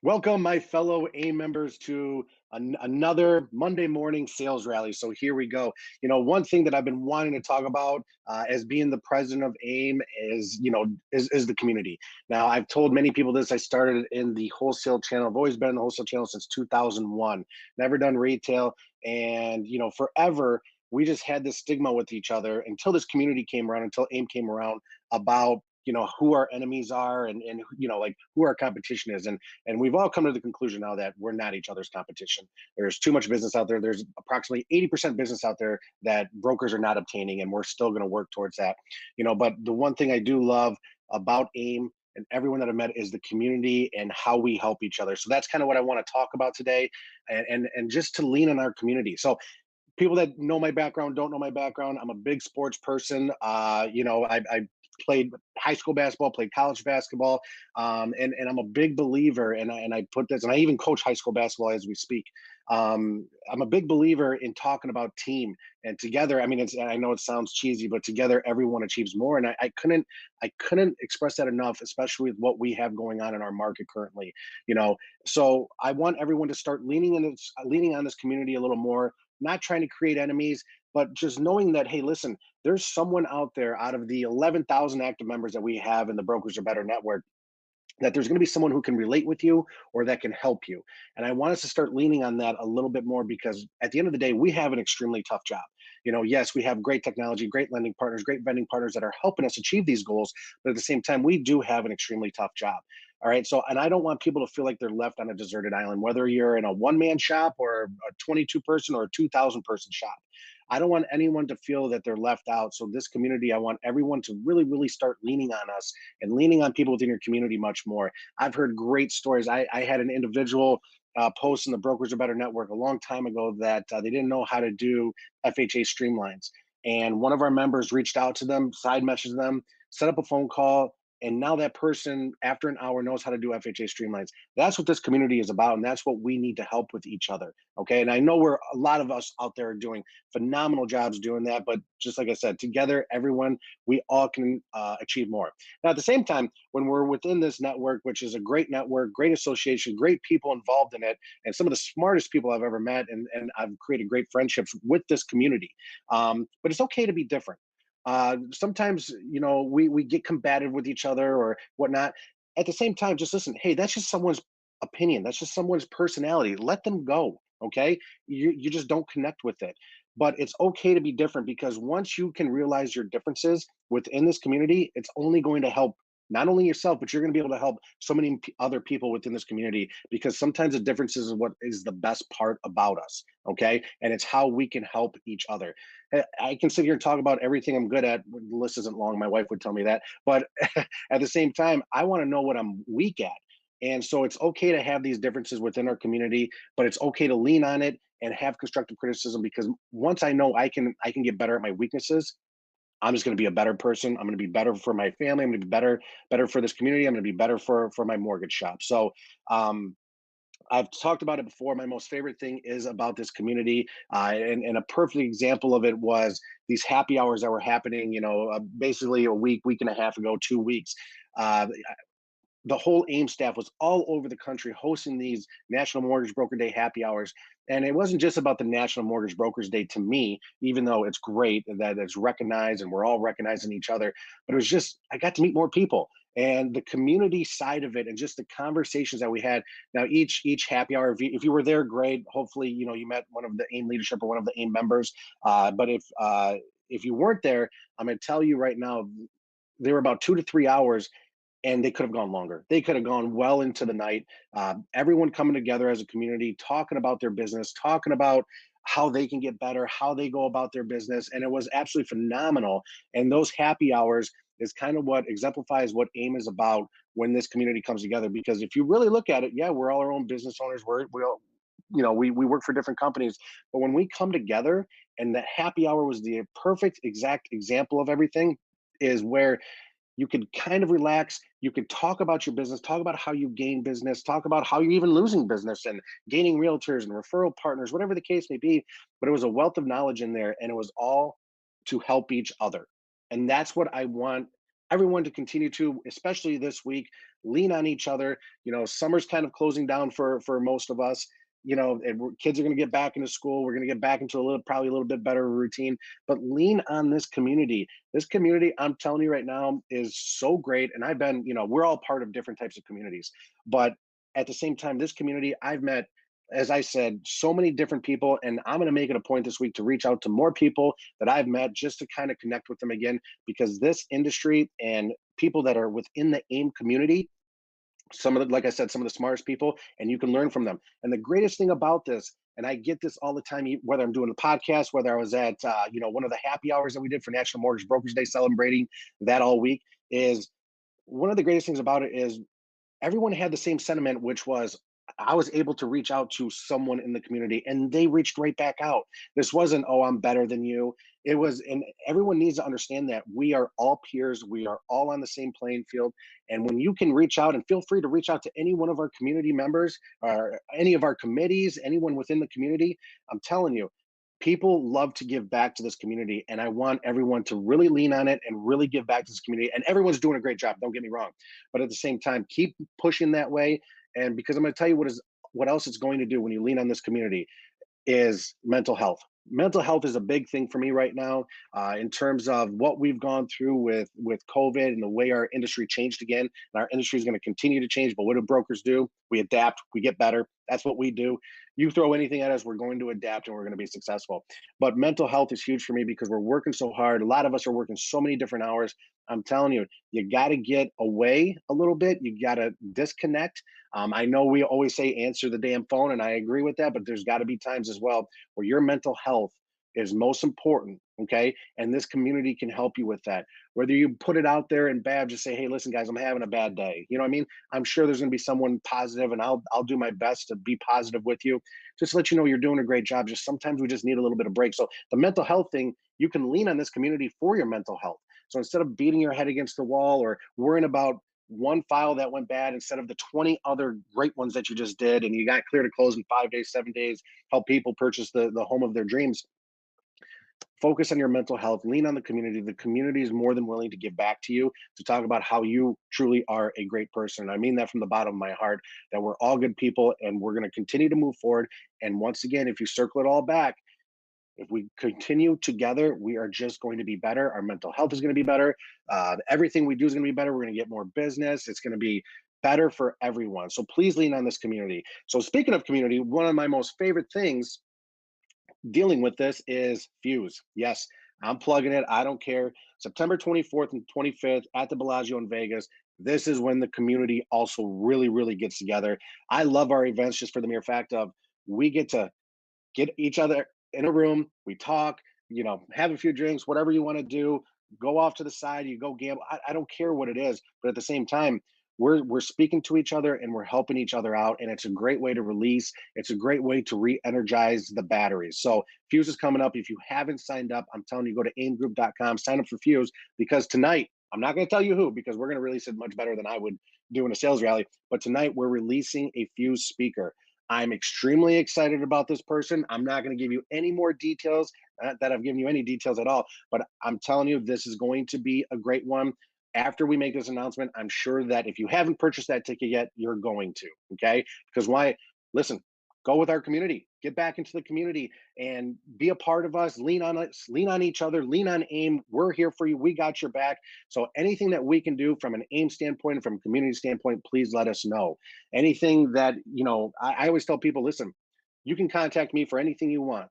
Welcome, my fellow AIME members, to another Monday morning sales rally. So here we go. One thing that I've been wanting to talk about as being the president of AIME is the community. Now, I've told many people this. I started in the wholesale channel. I've always been in the wholesale channel since 2001. Never done retail, and forever we just had this stigma with each other until this community came around, until AIME came around, about who our enemies are, and like who our competition is. And we've all come to the conclusion now that we're not each other's competition. There's too much business out there. There's approximately 80% business out there that brokers are not obtaining, and we're still going to work towards that. But the one thing I do love about AIME and everyone that I've met is the community and how we help each other. So that's kind of what I want to talk about today, and just to lean on our community. So people that know my background don't know my background. I'm a big sports person. I played high school basketball, played college basketball, and I'm a big believer. And I put this, and I even coach high school basketball as we speak. I'm a big believer in talking about team and together. I mean, I know it sounds cheesy, but together everyone achieves more. And I couldn't express that enough, especially with what we have going on in our market currently. So I want everyone to start leaning on this community a little more, not trying to create enemies, but just knowing that, hey, listen, there's someone out there out of the 11,000 active members that we have in the Brokers Are Better network, that there's going to be someone who can relate with you or that can help you. And I want us to start leaning on that a little bit more, because at the end of the day, we have an extremely tough job. Yes, we have great technology, great lending partners, great vending partners that are helping us achieve these goals. But at the same time, we do have an extremely tough job. All right. So, and I don't want people to feel like they're left on a deserted island, whether you're in a one-man shop or a 22 person or a 2,000 person shop. I don't want anyone to feel that they're left out. So this community, I want everyone to really, really start leaning on us and leaning on people within your community much more. I've heard great stories. I had an individual post in the Brokers Are Better network a long time ago that they didn't know how to do FHA streamlines. And one of our members reached out to them, side messaged them, set up a phone call, and now that person, after an hour, knows how to do FHA streamlines. That's what this community is about, and that's what we need to help with each other. Okay, and I know a lot of us out there are doing phenomenal jobs doing that, but just like I said, together, everyone, we all can achieve more. Now, at the same time, when we're within this network, which is a great network, great association, great people involved in it, and some of the smartest people I've ever met, and I've created great friendships with this community. But it's okay to be different. Sometimes, we get combative with each other or whatnot. At the same time, just listen. Hey, that's just someone's opinion. That's just someone's personality. Let them go. Okay, you just don't connect with it. But it's okay to be different, because once you can realize your differences within this community, it's only going to help not only yourself, but you're going to be able to help so many other people within this community, because sometimes the differences is what is the best part about us. Okay, and it's how we can help each other. I can sit here and talk about everything I'm good at. The list isn't long. My wife would tell me that. But at the same time, I want to know what I'm weak at. And so it's okay to have these differences within our community, but it's okay to lean on it and have constructive criticism, because once I know I can get better at my weaknesses, I'm just going to be a better person. I'm going to be better for my family. I'm going to be better for this community. I'm going to be better for my mortgage shop. So um, I've talked about it before. My most favorite thing is about this community, and a perfect example of it was these happy hours that were happening. Basically a week and a half ago, 2 weeks. Uh, the whole AIM staff was all over the country hosting these National Mortgage Broker Day happy hours. And it wasn't just about the National Mortgage Brokers Day to me, even though it's great that it's recognized and we're all recognizing each other. But it was just, I got to meet more people, and the community side of it and just the conversations that we had. Now, each happy hour, if you were there, great. Hopefully, you met one of the AIM leadership or one of the AIM members. But if you weren't there, I'm going to tell you right now, they were about 2 to 3 hours, and they could have gone longer. They could have gone well into the night. Everyone coming together as a community, talking about their business, talking about how they can get better, how they go about their business, and it was absolutely phenomenal. And those happy hours is kind of what exemplifies what AIM is about when this community comes together. Because if you really look at it, yeah, we're all our own business owners. We all, we work for different companies, but when we come together, and that happy hour was the perfect exact example of everything, is where you could kind of relax. You could talk about your business, talk about how you gain business, talk about how you're even losing business and gaining realtors and referral partners, whatever the case may be. But it was a wealth of knowledge in there, and it was all to help each other. And that's what I want everyone to continue to, especially this week, lean on each other. Summer's kind of closing down for most of us. And kids are going to get back into school. We're going to get back into probably a little bit better routine. But lean on this community. This community, I'm telling you right now, is so great. And I've been, we're all part of different types of communities, but at the same time, this community, I've met, as I said, so many different people, and I'm going to make it a point this week to reach out to more people that I've met just to kind of connect with them again, because this industry and people that are within the AIME community, some of the, like I said, some of the smartest people, and you can learn from them. And the greatest thing about this, and I get this all the time, whether I'm doing the podcast, whether I was at, one of the happy hours that we did for National Mortgage Brokers Day, celebrating that all week, is one of the greatest things about it is everyone had the same sentiment, which was I was able to reach out to someone in the community and they reached right back out. This wasn't, oh, I'm better than you. It was, and everyone needs to understand that we are all peers. We are all on the same playing field. And when you can reach out, and feel free to reach out to any one of our community members or any of our committees, anyone within the community, I'm telling you, people love to give back to this community, and I want everyone to really lean on it and really give back to this community. And everyone's doing a great job, don't get me wrong, but at the same time, keep pushing that way. And because I'm going to tell you what else it's going to do when you lean on this community is mental health. Mental health is a big thing for me right now, in terms of what we've gone through with COVID and the way our industry changed again. And our industry is going to continue to change. But what do brokers do? We adapt. We get better. That's what we do. You throw anything at us, we're going to adapt and we're going to be successful. But mental health is huge for me because we're working so hard. A lot of us are working so many different hours. I'm telling you, you got to get away a little bit. You got to disconnect. I know we always say answer the damn phone, and I agree with that, but there's got to be times as well where your mental health is most important. Okay. And this community can help you with that. Whether you put it out there and bad, just say, hey, listen, guys, I'm having a bad day. You know what I mean? I'm sure there's going to be someone positive, and I'll do my best to be positive with you. Just let you know you're doing a great job. Just sometimes we just need a little bit of break. So the mental health thing, you can lean on this community for your mental health. So instead of beating your head against the wall or worrying about one file that went bad instead of the 20 other great ones that you just did, and you got clear to close in 5 days, 7 days, help people purchase the home of their dreams. Focus on your mental health, lean on the community. The community is more than willing to give back to you, to talk about how you truly are a great person. And I mean that from the bottom of my heart, that we're all good people and we're going to continue to move forward. And once again, if you circle it all back, if we continue together, we are just going to be better. Our mental health is going to be better. Everything we do is going to be better. We're going to get more business. It's going to be better for everyone. So please lean on this community. So speaking of community, one of my most favorite things dealing with this is Fuse. Yes, I'm plugging it. I don't care. September 24th and 25th at the Bellagio in Vegas. This is when the community also really, really gets together. I love our events just for the mere fact of we get to get each other in a room, we talk, have a few drinks, whatever you want to do, go off to the side, you go gamble. I don't care what it is, but at the same time, we're speaking to each other and we're helping each other out, and it's a great way to release. It's a great way to re-energize the batteries. So Fuse is coming up. If you haven't signed up, I'm telling you, go to aimgroup.com, sign up for Fuse, because tonight, I'm not going to tell you who, because we're going to release it much better than I would do in a sales rally, but tonight we're releasing a Fuse speaker. I'm extremely excited about this person. I'm not going to give you any more details, that I've given you any details at all, but I'm telling you, this is going to be a great one. After we make this announcement, I'm sure that if you haven't purchased that ticket yet, you're going to. Okay. Because why? Listen, go with our community, get back into the community and be a part of us. Lean on us, lean on each other, lean on AIME. We're here for you. We got your back. So anything that we can do from an AIME standpoint and from a community standpoint, please let us know. Anything that, I always tell people, listen, you can contact me for anything you want.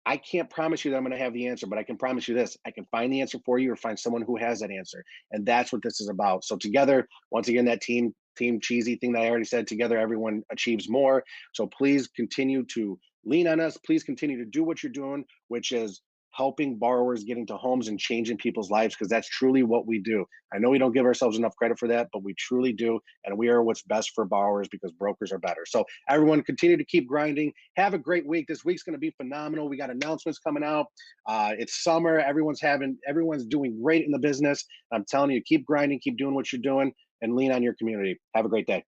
I can't promise you that I'm going to have the answer, but I can promise you this: I can find the answer for you or find someone who has that answer. And that's what this is about. So together, once again, that team cheesy thing that I already said, together everyone achieves more. So please continue to lean on us. Please continue to do what you're doing, which is helping borrowers get into homes and changing people's lives, because that's truly what we do. I know we don't give ourselves enough credit for that, but we truly do. And we are what's best for borrowers, because brokers are better. So everyone, continue to keep grinding. Have a great week. This week's going to be phenomenal. We got announcements coming out. It's summer. Everyone's doing great in the business. I'm telling you, keep grinding, keep doing what you're doing, and lean on your community. Have a great day.